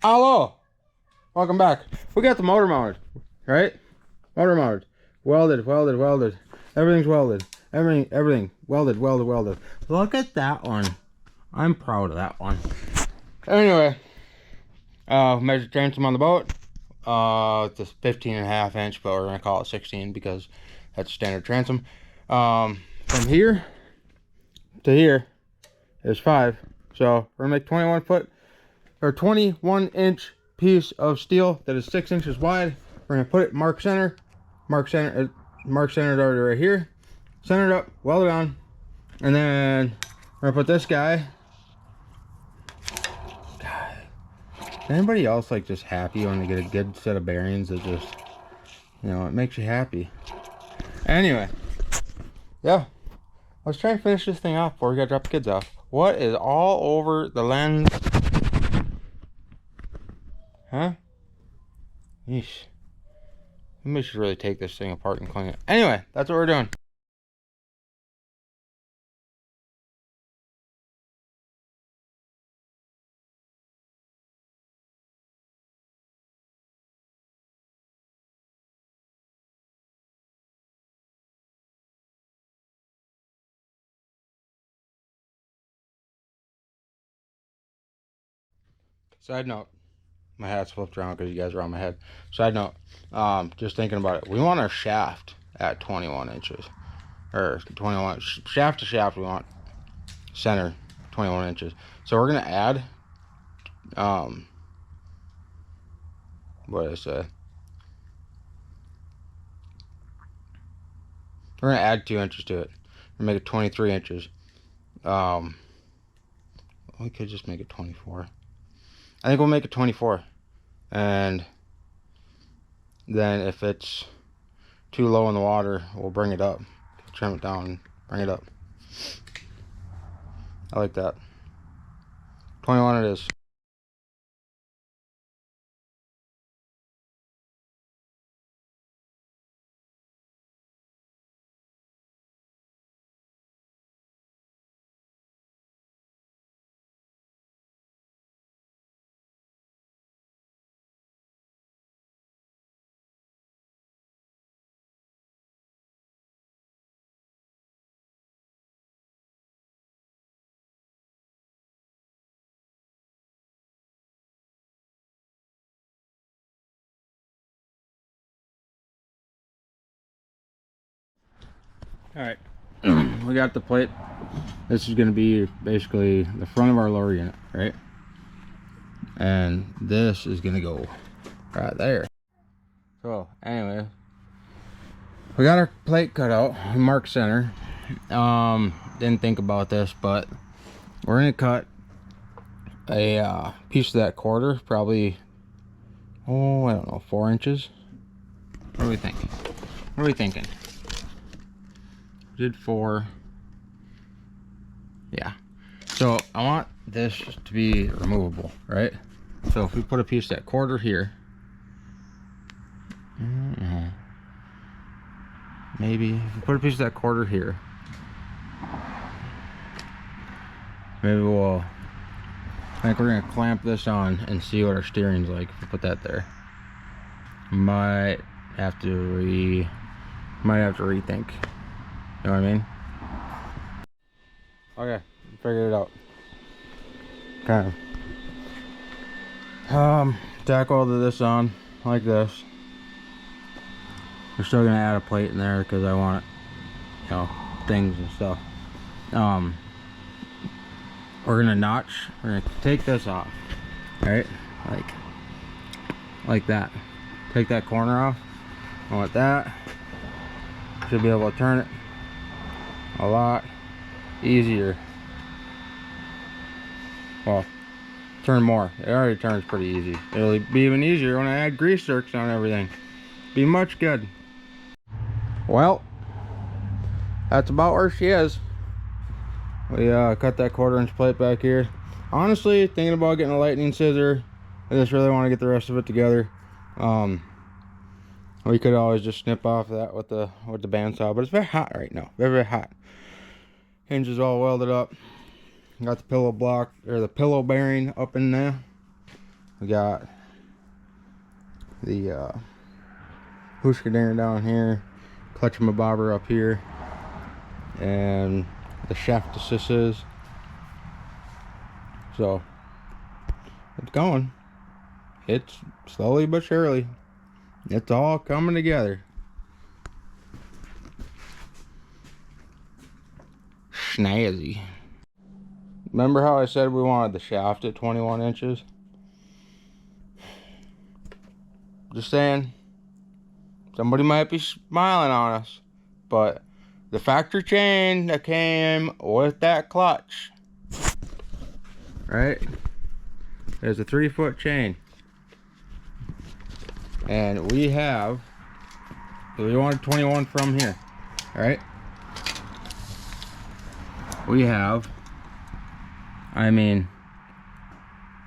Hello, welcome back. We got the motor mounted, right? Motor mounted, welded. Everything's welded. Everything welded. Look at that one. I'm proud of that one. Anyway, measured transom on the boat. It's a 15.5 inch, but we're gonna call it 16 because that's standard transom. From here to here is 5, so we're gonna make 21 inch piece of steel that is 6 inches wide. We're gonna put it mark center. Mark centered already right here. Centered up, weld it on, and then we're gonna put this guy. God, is anybody else like just happy when they get a good set of bearings that just, you know, it makes you happy? Anyway, yeah, let's try and finish this thing off before we gotta drop the kids off. What is all over the lens? Huh? Yeesh. Maybe we should really take this thing apart and clean it. Anyway, that's what we're doing. Side note, my hat's flipped around because you guys are on my head. Side note, just thinking about it, we want our shaft at 21 inches, or 21 shaft to shaft. We want center 21 inches. So we're gonna add, what did I say? We're gonna add 2 inches to it. We're gonna make it 23 inches. We could just make it 24. I think we'll make it 24, and then if it's too low in the water, we'll bring it up, trim it down, bring it up. I like that. 21 it is. Alright, we got the plate. This is going to be basically the front of our lower unit, right? And this is going to go right there. So, anyway, we got our plate cut out, mark center. Didn't think about this, but we're going to cut a piece of that quarter, probably, oh, I don't know, 4 inches. What do we think? What are we thinking? Did 4. Yeah. So I want this to be removable, right? So if we put a piece of that quarter here, maybe if we put a piece of that quarter here, maybe we'll, I think we're gonna clamp this on and see what our steering's like if we put that there. Might have to rethink. You know what I mean? Okay, figured it out. Kind of tack all of this on like this. We're still gonna add a plate in there because I want it, you know, things and stuff. We're gonna notch. We're gonna take this off, right? Like that. Take that corner off. I want that. Should be able to turn it a lot easier. Well, turn more. It already turns pretty easy. It'll be even easier when I add grease zerks on everything. Be much good. Well, that's about where she is. We cut that 1/4 inch plate back here. Honestly, thinking about getting a lightning scissor. I just really want to get the rest of it together. We could always just snip off that with the bandsaw, but it's very hot right now. Very, very hot. Hinge is all welded up. Got the pillow block, or the pillow bearing up in there. We got the Huskadaren down here, clutch and bobber up here, and the shaft assists. So it's going. It's slowly but surely. It's all coming together. Snazzy. Remember how I said we wanted the shaft at 21 inches? Just saying. Somebody might be smiling on us, but the factory chain that came with that clutch, right? There's a 3-foot chain. And we wanted 21 from here, right? We have, I mean,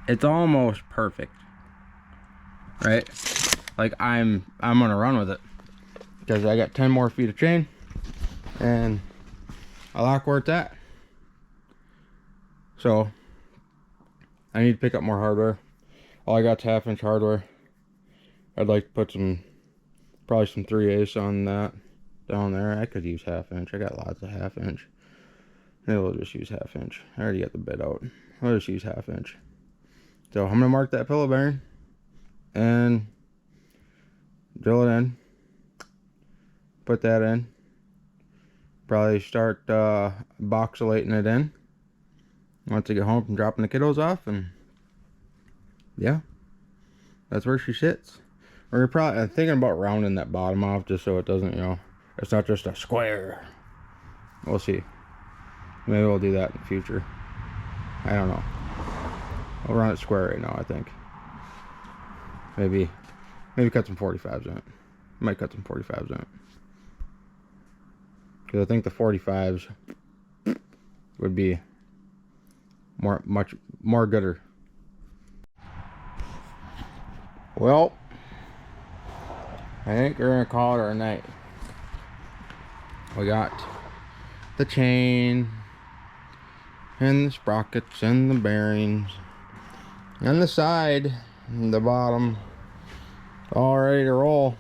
it's almost perfect, right? Like I'm gonna run with it because I got 10 more feet of chain and I like where it's at. So I need to pick up more hardware. All I got's 1/2 inch hardware. I'd like to put probably some 3/8 on that down there. I could use 1/2 inch. I got lots of 1/2 inch. Maybe we'll just use 1/2 inch. I already got the bit out. I'll just use 1/2 inch. So I'm gonna mark that pillow bearing and drill it in. Put that in. Probably start boxylating it in once I get home from dropping the kiddos off, and yeah, that's where she sits. We're probably thinking about rounding that bottom off just so it doesn't, you know, it's not just a square. We'll see. Maybe we'll do that in the future. I don't know. I'll run it square right now, I think. Maybe cut some 45s in it. Might cut some 45s in it. Because I think the 45s would be much more gooder. Well, I think we're gonna call it our night. We got the chain and the sprockets and the bearings and the side and the bottom all ready to roll.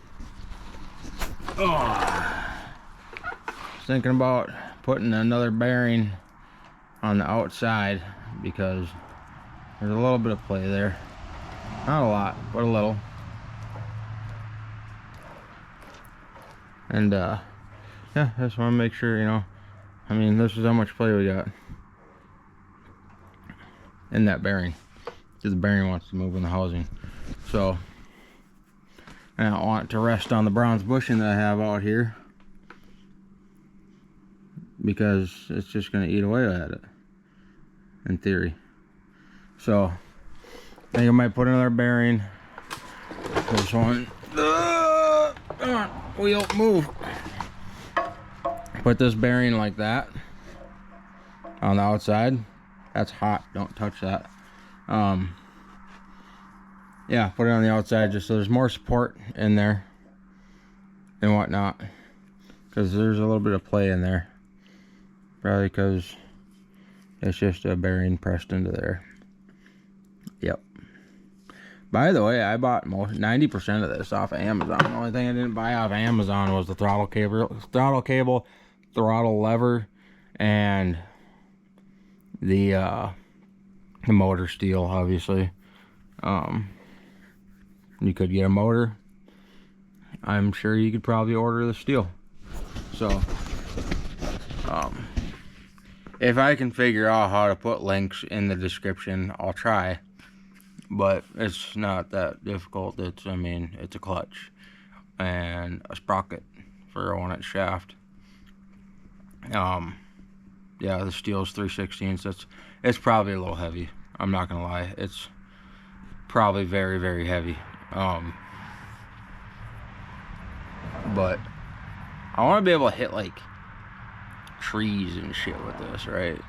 Thinking about putting another bearing on the outside because there's a little bit of play there. Not a lot, but a little. And yeah, I just want to make sure, you know, I mean, this is how much play we got in that bearing, because the bearing wants to move in the housing. So I don't want it to rest on the bronze bushing that I have out here, because it's just going to eat away at it in theory. So I think I might put another bearing. This one, come on, wheel, move. Put this bearing like that on the outside. That's hot, don't touch that. Yeah, put it on the outside just so there's more support in there and whatnot, because there's a little bit of play in there, probably because it's just a bearing pressed into there. Yep. By the way, I bought 90% of this off of Amazon. The only thing I didn't buy off Amazon was the throttle cable, throttle lever, and the motor steel, obviously. You could get a motor. I'm sure you could probably order the steel. So if I can figure out how to put links in the description, I'll try. But it's not that difficult. It's, I mean, it's a clutch and a sprocket for a 1-inch shaft. Yeah, the steel's 3/16. It's probably a little heavy. I'm not gonna lie. It's probably very, very heavy. But I want to be able to hit like trees and shit with this, right?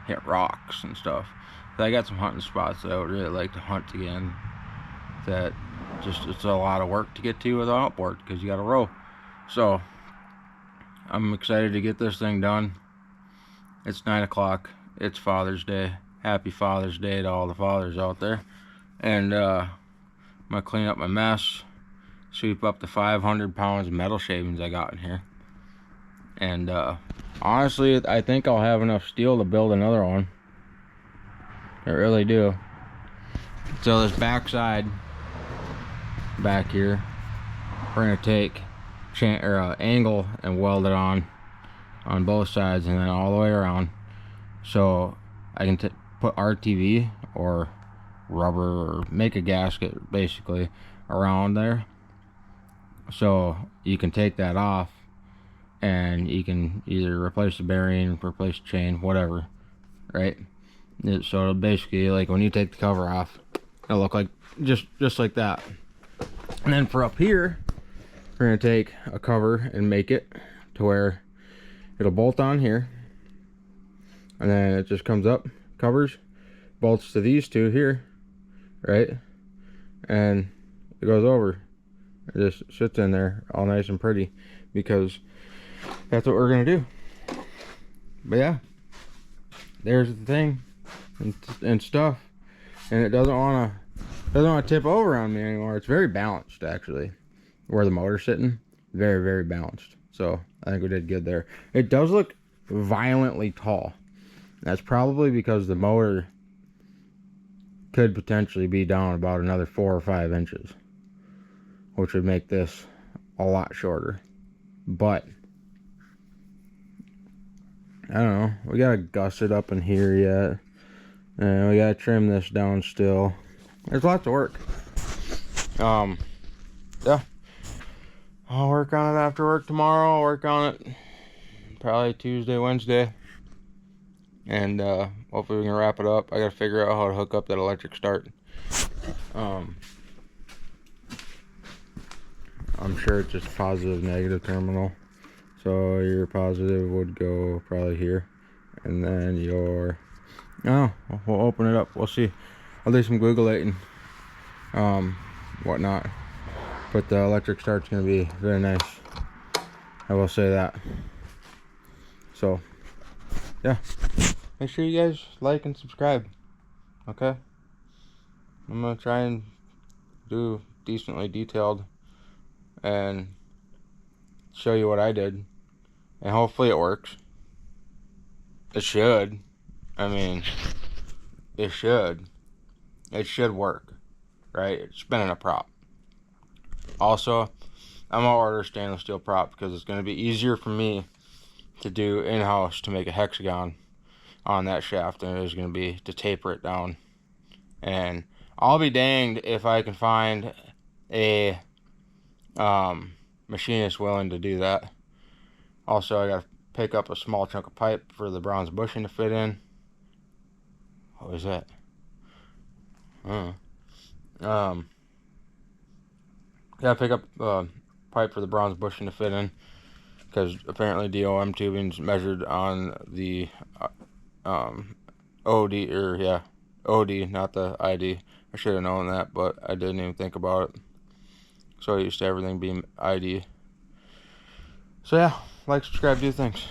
Hit rocks and stuff. But I got some hunting spots that I would really like to hunt again. That just, it's a lot of work to get to with an outboard because you got to row. So I'm excited to get this thing done. It's 9 o'clock. It's Father's Day. Happy Father's Day to all the fathers out there. And I'm gonna clean up my mess, sweep up the 500 pounds of metal shavings I got in here. And honestly, I think I'll have enough steel to build another one. I really do. So this backside back here, we're gonna take angle and weld it on both sides and then all the way around, so I can put RTV or rubber or make a gasket basically around there, so you can take that off and you can either replace the bearing, replace the chain, whatever, right? So it'll basically, like, when you take the cover off, it'll look like just like that. And then for up here, we're gonna take a cover and make it to where it'll bolt on here, and then it just comes up, covers, bolts to these two here, right? And it goes over. It just sits in there all nice and pretty, because that's what we're gonna do. But yeah, there's the thing and stuff, and it doesn't want to tip over on me anymore. It's very balanced, actually, where the motor's sitting. Very, very balanced. So I think we did good there. It does look violently tall. That's probably because the motor could potentially be down about another 4 or 5 inches, which would make this a lot shorter. But I don't know, we gotta gusset up in here yet, and we gotta trim this down still. There's lots of work. Yeah, I'll work on it after work tomorrow. I'll work on it probably Tuesday, Wednesday, and hopefully we can wrap it up. I gotta figure out how to hook up that electric start. I'm sure it's just positive, negative terminal. So your positive would go probably here, and then your, we'll open it up. We'll see. I'll do some Googling, whatnot. But the electric start's gonna be very nice, I will say that. So yeah, make sure you guys like and subscribe. Okay, I'm gonna try and do decently detailed and show you what I did, and hopefully it works. It should. I mean, it should work, right? It's spinning a prop. Also, I'm gonna order a stainless steel prop because it's gonna be easier for me to do in-house to make a hexagon on that shaft than it is gonna be to taper it down. And I'll be danged if I can find a machinist willing to do that. Also, I gotta pick up a small chunk of pipe for the bronze bushing to fit in. What was that? Gotta pick up pipe for the bronze bushing to fit in, because apparently DOM tubing's measured on the OD, or yeah, OD, not the ID. I should have known that, but I didn't even think about it. So used to everything being ID. So yeah, like, subscribe, do things.